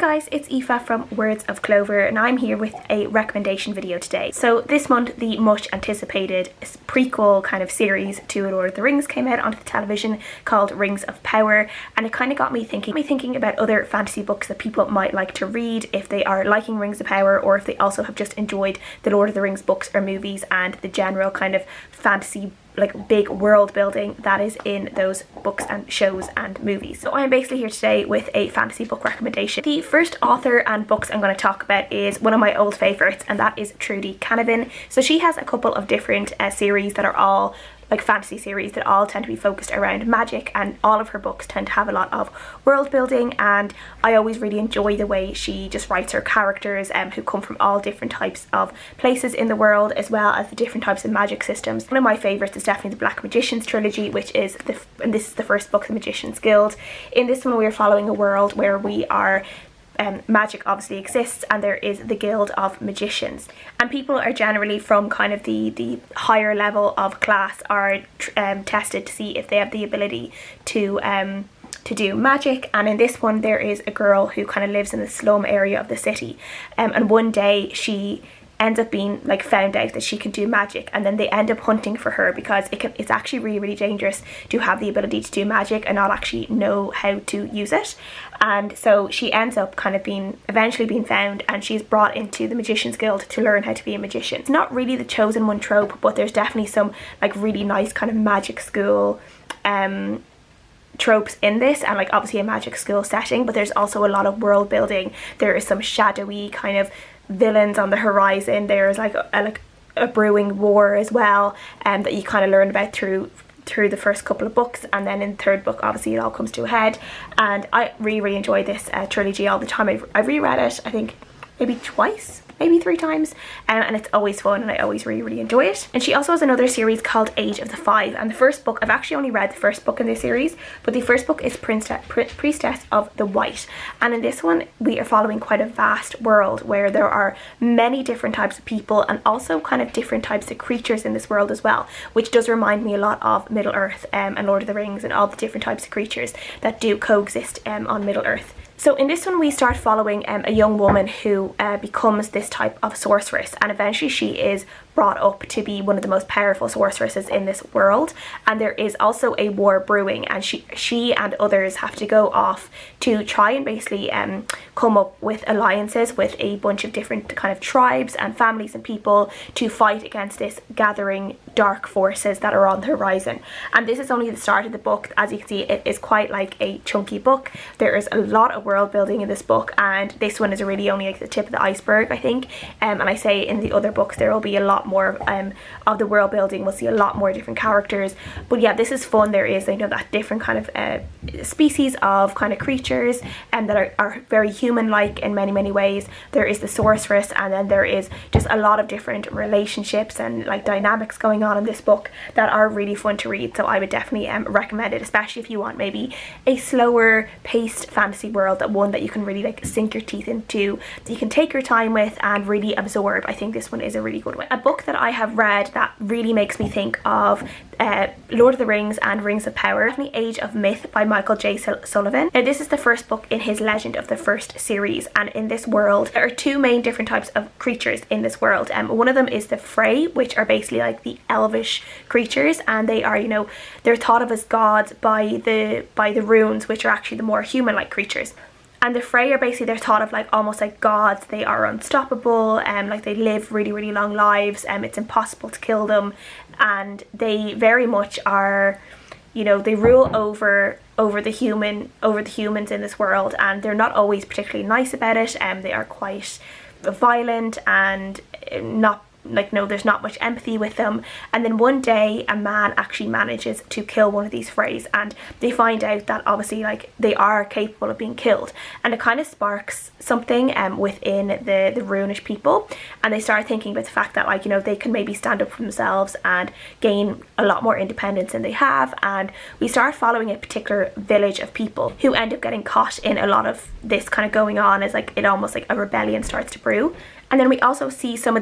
guys, it's Aoife from Words of Clover and I'm here with a recommendation video today. So this month the much anticipated prequel kind of series to Lord of the Rings came out onto the television called Rings of Power, and it kind of got me thinking about other fantasy books that people might like to read if they are liking Rings of Power, or if they also have just enjoyed the Lord of the Rings books or movies and the general kind of fantasy like big world building that is in those books and shows and movies. So I'm basically here today with a fantasy book recommendation. The first author and books I'm going to talk about is one of my old favourites, and that is Trudy Canovin. So she has a couple of different series that are all like fantasy series that all tend to be focused around magic, and all of her books tend to have a lot of world building, and I always really enjoy the way she just writes her characters who come from all different types of places in the world, as well as the different types of magic systems. One of my favourites is definitely the Black Magician's Trilogy, which is and this is the first book, The Magician's Guild. In this one we're following a world where we are magic obviously exists, and there is the Guild of Magicians, and people are generally from kind of the higher level of class are tested to see if they have the ability to do magic. And in this one there is a girl who kind of lives in the slum area of the city, and one day she ends up being like found out that she can do magic, and then they end up hunting for her because it's actually really dangerous to have the ability to do magic and not actually know how to use it. And so she ends up kind of eventually being found, and she's brought into the Magician's Guild to learn how to be a magician. It's not really the chosen one trope, but there's definitely some like really nice kind of magic school tropes in this, and like obviously a magic school setting, but there's also a lot of world building. There is some shadowy kind of villains on the horizon. There's like a brewing war as well, that you kind of learn about through the first couple of books, and then in the third book obviously it all comes to a head. And I really enjoy this trilogy all the time. I've reread it I think maybe twice, maybe 3 times, and it's always fun, and I always really enjoy it. And she also has another series called Age of the Five, and the first book, I've actually only read the first book in this series, but the first book is Priestess of the White, and in this one we are following quite a vast world where there are many different types of people, and also kind of different types of creatures in this world as well, which does remind me a lot of Middle Earth and Lord of the Rings, and all the different types of creatures that do coexist on Middle Earth. So in this one we start following a young woman who becomes this type of sorceress, and eventually she is brought up to be one of the most powerful sorceresses in this world. And there is also a war brewing, and she and others have to go off to try and basically come up with alliances with a bunch of different kind of tribes and families and people to fight against this gathering dark forces that are on the horizon. And this is only the start of the book. As you can see, it is quite like a chunky book. There is a lot of world building in this book, and this one is really only like the tip of the iceberg, I think. And I say in the other books there will be a lot more of the world building. We'll see a lot more different characters, but yeah, this is fun. There is, you know, that different kind of species of kind of creatures and that are very human-like in many ways. There is the sorceress, and then there is just a lot of different relationships and like dynamics going on in this book that are really fun to read. So I would definitely recommend it, especially if you want maybe a slower paced fantasy world, that one that you can really like sink your teeth into, that you can take your time with and really absorb. I think this one is a really good one. A book that I have read that really makes me think of Lord of the Rings and Rings of Power, definitely Age of Myth by Michael J. Sullivan. Now this is the first book in his Legend of the First series, and in this world there are 2 main different types of creatures in this world. One of them is the Frey, which are basically like the elvish creatures, and they are, you know, they're thought of as gods by the runes, which are actually the more human-like creatures. And the Frey are basically, they're thought of like almost like gods. They are unstoppable, like they live really long lives, it's impossible to kill them, and they very much are, you know, they rule over the humans in this world, and they're not always particularly nice about it. They are quite violent and not like, no, there's not much empathy with them. And then one day a man actually manages to kill one of these Freys, and they find out that obviously like they are capable of being killed, and it kind of sparks something within the Runish people, and they start thinking about the fact that, like, you know, they can maybe stand up for themselves and gain a lot more independence than they have. And we start following a particular village of people who end up getting caught in a lot of this kind of going on, as like it almost like a rebellion starts to brew. And then we also see some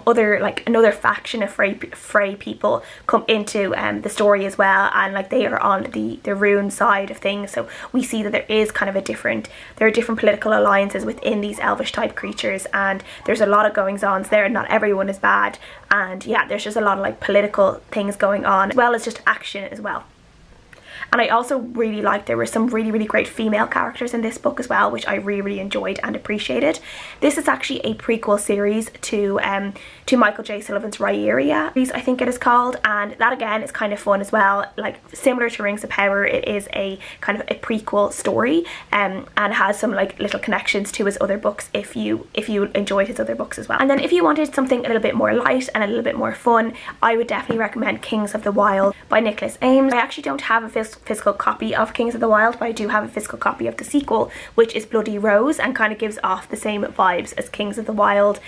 other, like another faction of Frey people come into the story as well, and like they are on the Rune side of things. So we see that there is kind of there are different political alliances within these elvish type creatures, and there's a lot of goings on there. Not everyone is bad, and yeah, there's just a lot of like political things going on, as well as just action as well. And I also really liked there were some really great female characters in this book as well, which I really enjoyed and appreciated. This is actually a prequel series to Michael J. Sullivan's Rhaeria, I think it is called, and that again is kind of fun as well. Like similar to Rings of Power, it is a kind of a prequel story, and has some like little connections to his other books if you enjoyed his other books as well. And then if you wanted something a little bit more light and a little bit more fun, I would definitely recommend Kings of the Wild by Nicholas Eames. I actually don't have a physical copy of Kings of the Wild, but I do have a physical copy of the sequel, which is Bloody Rose, and kind of gives off the same vibes as Kings of the Wild.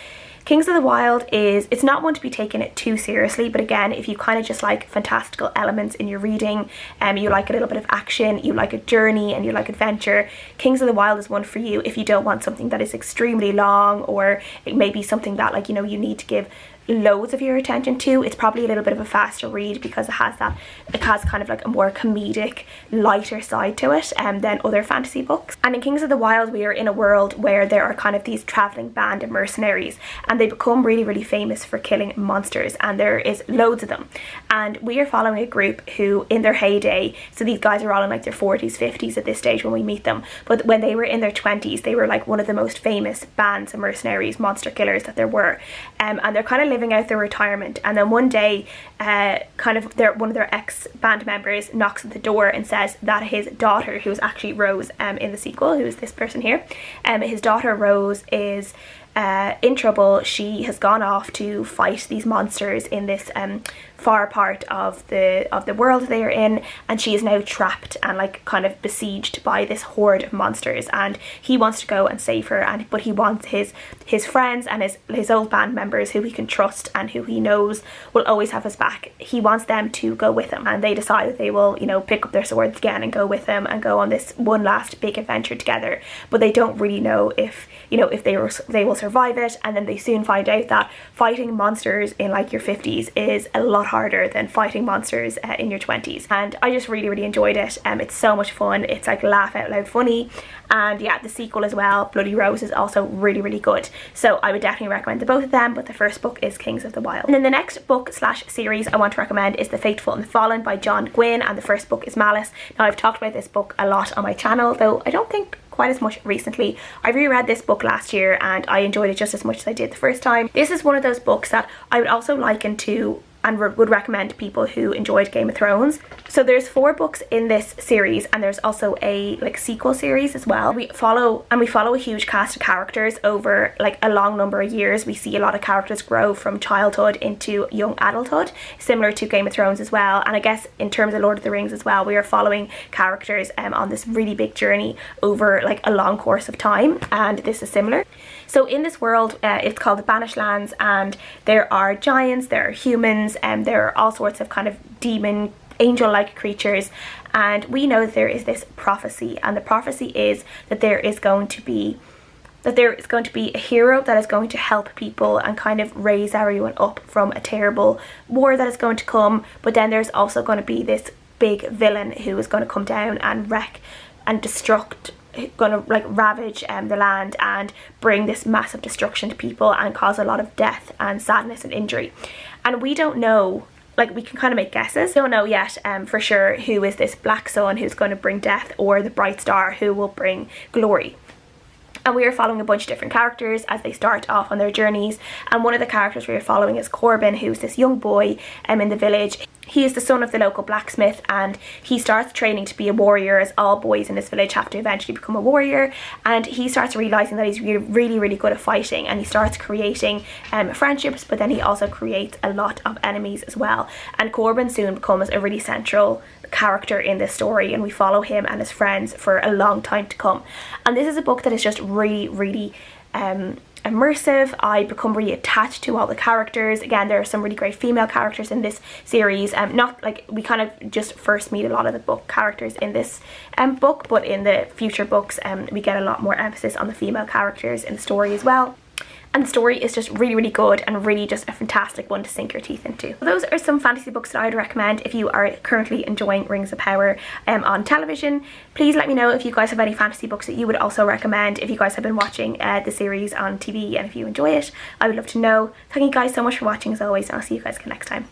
Kings of the Wild it's not one to be taken too seriously, but again, if you kind of just like fantastical elements in your reading, you like a little bit of action, you like a journey, and you like adventure, Kings of the Wild is one for you. If you don't want something that is extremely long, or it may be something that like, you know, you need to give loads of your attention to, it's probably a little bit of a faster read, because it has kind of like a more comedic, lighter side to it than other fantasy books. And in Kings of the Wild, we are in a world where there are kind of these traveling band of mercenaries, and they become really famous for killing monsters, and there is loads of them. And we are following a group who in their heyday, so these guys are all in like their 40s, 50s at this stage when we meet them, but when they were in their 20s, they were like one of the most famous bands of mercenaries, monster killers that there were, and they're kind of living out their retirement. And then one day one of their ex-band members knocks at the door and says that his daughter, who is actually Rose in the sequel, who is this person here, his daughter Rose is in trouble. She has gone off to fight these monsters in this far part of the world they are in, and she is now trapped and like kind of besieged by this horde of monsters, and he wants to go and save her, but he wants his friends and his old band members who he can trust and who he knows will always have his back. He wants them to go with him, and they decide that they will, you know, pick up their swords again and go with him and go on this one last big adventure together. But they don't really know if they will survive it, and then they soon find out that fighting monsters in like your 50s is a lot harder than fighting monsters in your 20s. And I just really enjoyed it. It's so much fun. It's like laugh out loud funny, and yeah, the sequel as well, Bloody Rose, is also really good. So I would definitely recommend the both of them, but the first book is Kings of the Wild. And then the next book slash series I want to recommend is The Fateful and the Fallen by John Gwynne, and the first book is Malice. Now I've talked about this book a lot on my channel, though I don't think quite as much recently. I reread this book last year and I enjoyed it just as much as I did the first time. This is one of those books that I would also liken to and would recommend to people who enjoyed Game of Thrones. So there's 4 books in this series, and there's also a like sequel series as well. We follow a huge cast of characters over like a long number of years. We see a lot of characters grow from childhood into young adulthood, similar to Game of Thrones as well. And I guess in terms of Lord of the Rings as well, we are following characters on this really big journey over like a long course of time, and this is similar. So in this world, it's called the Banished Lands, and there are giants, there are humans, and there are all sorts of kind of demon, angel-like creatures. And we know that there is this prophecy, and the prophecy is that there is going to be a hero that is going to help people and kind of raise everyone up from a terrible war that is going to come. But then there's also going to be this big villain who is going to come down and wreck and destruct, going to like ravage the land and bring this massive destruction to people and cause a lot of death and sadness and injury. And we don't know, like we can kind of make guesses. We don't know yet for sure who is this black sun who's going to bring death, or the bright star who will bring glory. And we are following a bunch of different characters as they start off on their journeys. And one of the characters we are following is Corbin, who's this young boy in the village. He is the son of the local blacksmith, and he starts training to be a warrior, as all boys in this village have to eventually become a warrior. And he starts realising that he's really good at fighting, and he starts creating friendships, but then he also creates a lot of enemies as well. And Corbin soon becomes a really central character in this story, and we follow him and his friends for a long time to come. And this is a book that is just really immersive. I become really attached to all the characters. Again, there are some really great female characters in this series. Not like we kind of just first meet a lot of the book characters in this book, but in the future books we get a lot more emphasis on the female characters in the story as well. and the story is just really, really good and really just a fantastic one to sink your teeth into. Those are some fantasy books that I would recommend if you are currently enjoying Rings of Power on television. Please let me know if you guys have any fantasy books that you would also recommend, if you guys have been watching the series on TV and if you enjoy it. I would love to know. Thank you guys so much for watching as always, and I'll see you guys again next time.